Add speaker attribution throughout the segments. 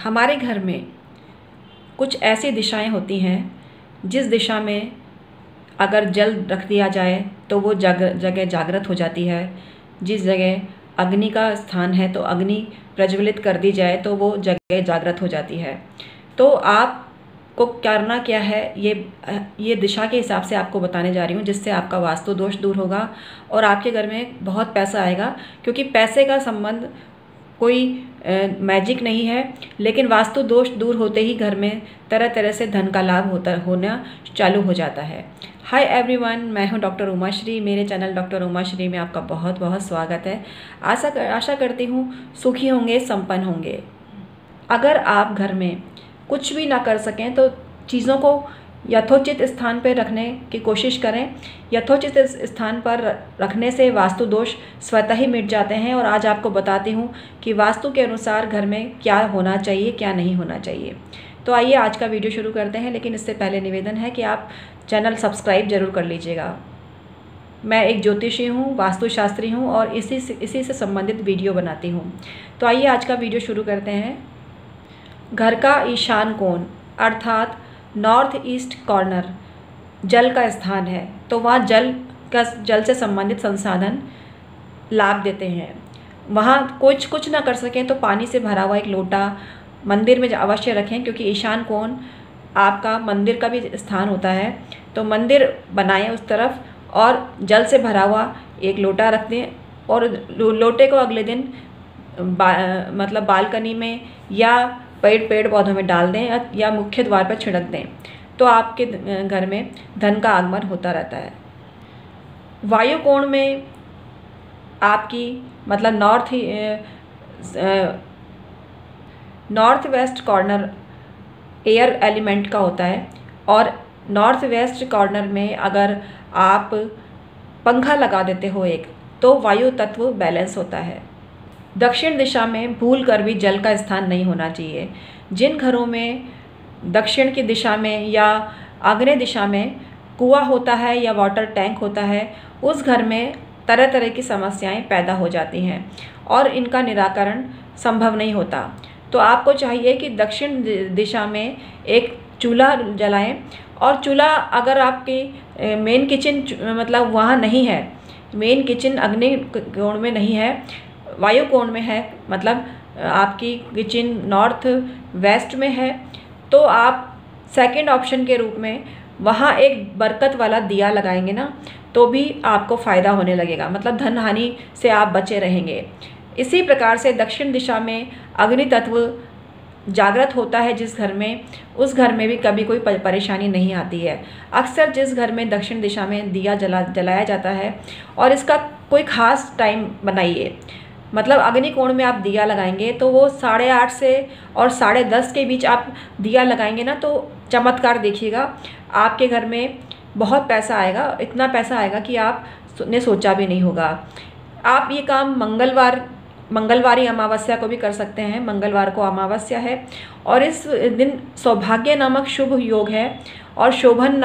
Speaker 1: हमारे घर में कुछ ऐसी दिशाएं होती हैं जिस दिशा में अगर जल रख दिया जाए तो वो जगह जागृत हो जाती है। जिस जगह अग्नि का स्थान है तो अग्नि प्रज्वलित कर दी जाए तो वो जगह जागृत हो जाती है। तो आपको करना क्या है, ये दिशा के हिसाब से आपको बताने जा रही हूँ, जिससे आपका वास्तु दोष दूर होगा और आपके घर में बहुत पैसा आएगा। क्योंकि पैसे का संबंध कोई मैजिक नहीं है, लेकिन वास्तु दोष दूर होते ही घर में तरह तरह से धन का लाभ होना चालू हो जाता है। हाय एवरीवन, मैं हूं डॉक्टर उमाश्री। मेरे चैनल डॉक्टर उमाश्री में आपका बहुत बहुत स्वागत है। आशा करती हूं सुखी होंगे, संपन्न होंगे। अगर आप घर में कुछ भी ना कर सकें तो चीज़ों को यथोचित स्थान पर रखने की कोशिश करें। यथोचित स्थान पर रखने से वास्तु दोष स्वतः ही मिट जाते हैं। और आज आपको बताती हूँ कि वास्तु के अनुसार घर में क्या होना चाहिए, क्या नहीं होना चाहिए। तो आइए आज का वीडियो शुरू करते हैं, लेकिन इससे पहले निवेदन है कि आप चैनल सब्सक्राइब जरूर कर लीजिएगा। मैं एक ज्योतिषी हूँ, वास्तुशास्त्री हूँ और इसी से संबंधित वीडियो बनाती हूँ। तो आइए आज का वीडियो शुरू करते हैं। घर का ईशान कोण अर्थात नॉर्थ ईस्ट कॉर्नर जल का स्थान है, तो वहाँ जल से संबंधित संसाधन लाभ देते हैं। वहाँ कुछ ना कर सकें तो पानी से भरा हुआ एक लोटा मंदिर में अवश्य रखें, क्योंकि ईशान कोण आपका मंदिर का भी स्थान होता है। तो मंदिर बनाएं उस तरफ और जल से भरा हुआ एक लोटा रख दें और लोटे को अगले दिन मतलब बालकनी में या पेड़ पौधों में डाल दें या मुख्य द्वार पर छिड़क दें, तो आपके घर में धन का आगमन होता रहता है। वायु कोण में आपकी मतलब north west corner air element का होता है और नॉर्थ वेस्ट कॉर्नर में अगर आप पंखा लगा देते हो एक, तो वायु तत्व बैलेंस होता है। दक्षिण दिशा में भूल कर भी जल का स्थान नहीं होना चाहिए। जिन घरों में दक्षिण की दिशा में या आग्नेय दिशा में कुआं होता है या वाटर टैंक होता है, उस घर में तरह तरह की समस्याएं पैदा हो जाती हैं और इनका निराकरण संभव नहीं होता। तो आपको चाहिए कि दक्षिण दिशा में एक चूल्हा जलाएं। और चूल्हा अगर आपकी मेन किचन मतलब वहाँ नहीं है, मेन किचन अग्नि कोण में नहीं है, वायु कोण में है, मतलब आपकी किचन नॉर्थ वेस्ट में है, तो आप सेकंड ऑप्शन के रूप में वहाँ एक बरकत वाला दिया लगाएंगे ना, तो भी आपको फ़ायदा होने लगेगा, मतलब धन हानि से आप बचे रहेंगे। इसी प्रकार से दक्षिण दिशा में अग्नि तत्व जागृत होता है जिस घर में, उस घर में भी कभी कोई परेशानी नहीं आती है। अक्सर जिस घर में दक्षिण दिशा में दिया जलाया जाता है, और इसका कोई ख़ास टाइम बनाइए, मतलब अग्नि कोण में आप दिया लगाएंगे तो वो 8:30 से और 10:30 के बीच आप दिया लगाएंगे ना, तो चमत्कार देखिएगा, आपके घर में बहुत पैसा आएगा। इतना पैसा आएगा कि आपने सोचा भी नहीं होगा। आप ये काम मंगलवारी अमावस्या को भी कर सकते हैं। मंगलवार को अमावस्या है और इस दिन सौभाग्य नामक शुभ योग है और शोभन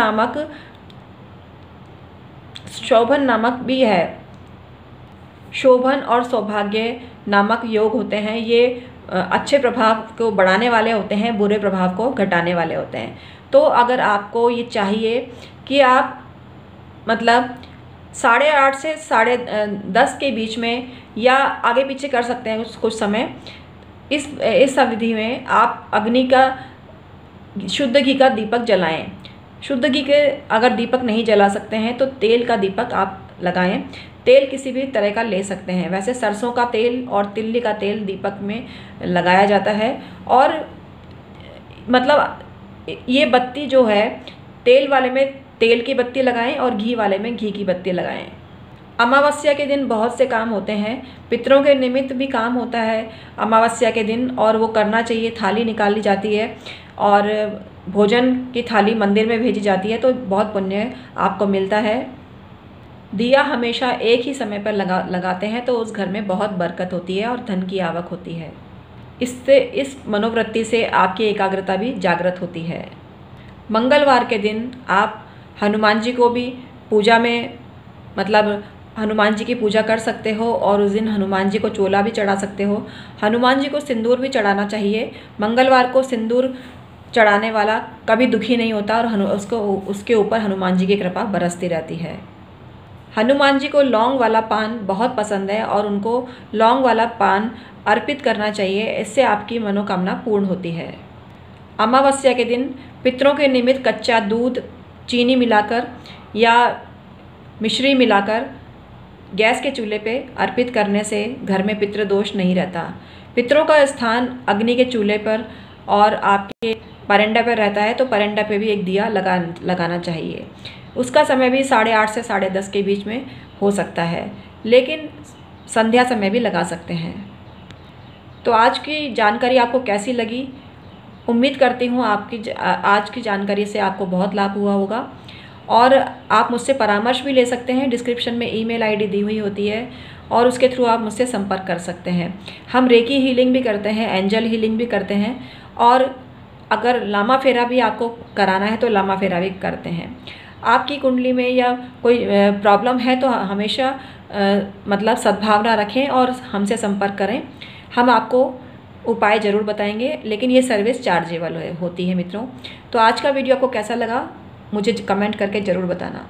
Speaker 1: नामक भी है। शोभन और सौभाग्य नामक योग होते हैं। ये अच्छे प्रभाव को बढ़ाने वाले होते हैं, बुरे प्रभाव को घटाने वाले होते हैं। तो अगर आपको ये चाहिए कि आप मतलब 8:30 से 10:30 के बीच में या आगे पीछे कर सकते हैं कुछ समय, इस अवधि में आप अग्नि का शुद्ध घी का दीपक जलाएं। शुद्ध घी के अगर दीपक नहीं जला सकते हैं तो तेल का दीपक आप लगाएं। तेल किसी भी तरह का ले सकते हैं। वैसे सरसों का तेल और तिल्ली का तेल दीपक में लगाया जाता है। और मतलब ये बत्ती जो है, तेल वाले में तेल की बत्ती लगाएं और घी वाले में घी की बत्ती लगाएं। अमावस्या के दिन बहुत से काम होते हैं, पितरों के निमित्त भी काम होता है अमावस्या के दिन, और वो करना चाहिए। थाली निकाली जाती है और भोजन की थाली मंदिर में भेजी जाती है, तो बहुत पुण्य आपको मिलता है। दिया हमेशा एक ही समय पर लगाते हैं तो उस घर में बहुत बरकत होती है और धन की आवक होती है। इस मनोवृत्ति से आपकी एकाग्रता भी जागृत होती है। मंगलवार के दिन आप हनुमान जी को भी पूजा में मतलब हनुमान जी की पूजा कर सकते हो और उस दिन हनुमान जी को चोला भी चढ़ा सकते हो। हनुमान जी को सिंदूर भी चढ़ाना चाहिए। मंगलवार को सिंदूर चढ़ाने वाला कभी दुखी नहीं होता और उसके ऊपर हनुमान जी की कृपा बरसती रहती है। हनुमान जी को लौंग वाला पान बहुत पसंद है और उनको लौंग वाला पान अर्पित करना चाहिए। इससे आपकी मनोकामना पूर्ण होती है। अमावस्या के दिन पितरों के निमित्त कच्चा दूध चीनी मिलाकर या मिश्री मिलाकर गैस के चूल्हे पे अर्पित करने से घर में पितृदोष नहीं रहता। पितरों का स्थान अग्नि के चूल्हे पर और आपके परंडा पर रहता है, तो परंडा पे भी एक दिया लगाना चाहिए। उसका समय भी 8:30 से 10:30 के बीच में हो सकता है, लेकिन संध्या समय भी लगा सकते हैं। तो आज की जानकारी आपको कैसी लगी? उम्मीद करती हूँ आज की जानकारी से आपको बहुत लाभ हुआ होगा और आप मुझसे परामर्श भी ले सकते हैं। डिस्क्रिप्शन में ईमेल आईडी दी हुई होती है और उसके थ्रू आप मुझसे संपर्क कर सकते हैं। हम रेकी हीलिंग भी करते हैं, एंजल हीलिंग भी करते हैं और अगर लामा फेरा भी आपको कराना है तो लामा फेरा भी करते हैं। आपकी कुंडली में या कोई प्रॉब्लम है तो हमेशा मतलब सद्भावना रखें और हमसे संपर्क करें। हम आपको उपाय ज़रूर बताएंगे, लेकिन ये सर्विस चार्जेबल होती है मित्रों। तो आज का वीडियो आपको कैसा लगा मुझे कमेंट करके ज़रूर बताना।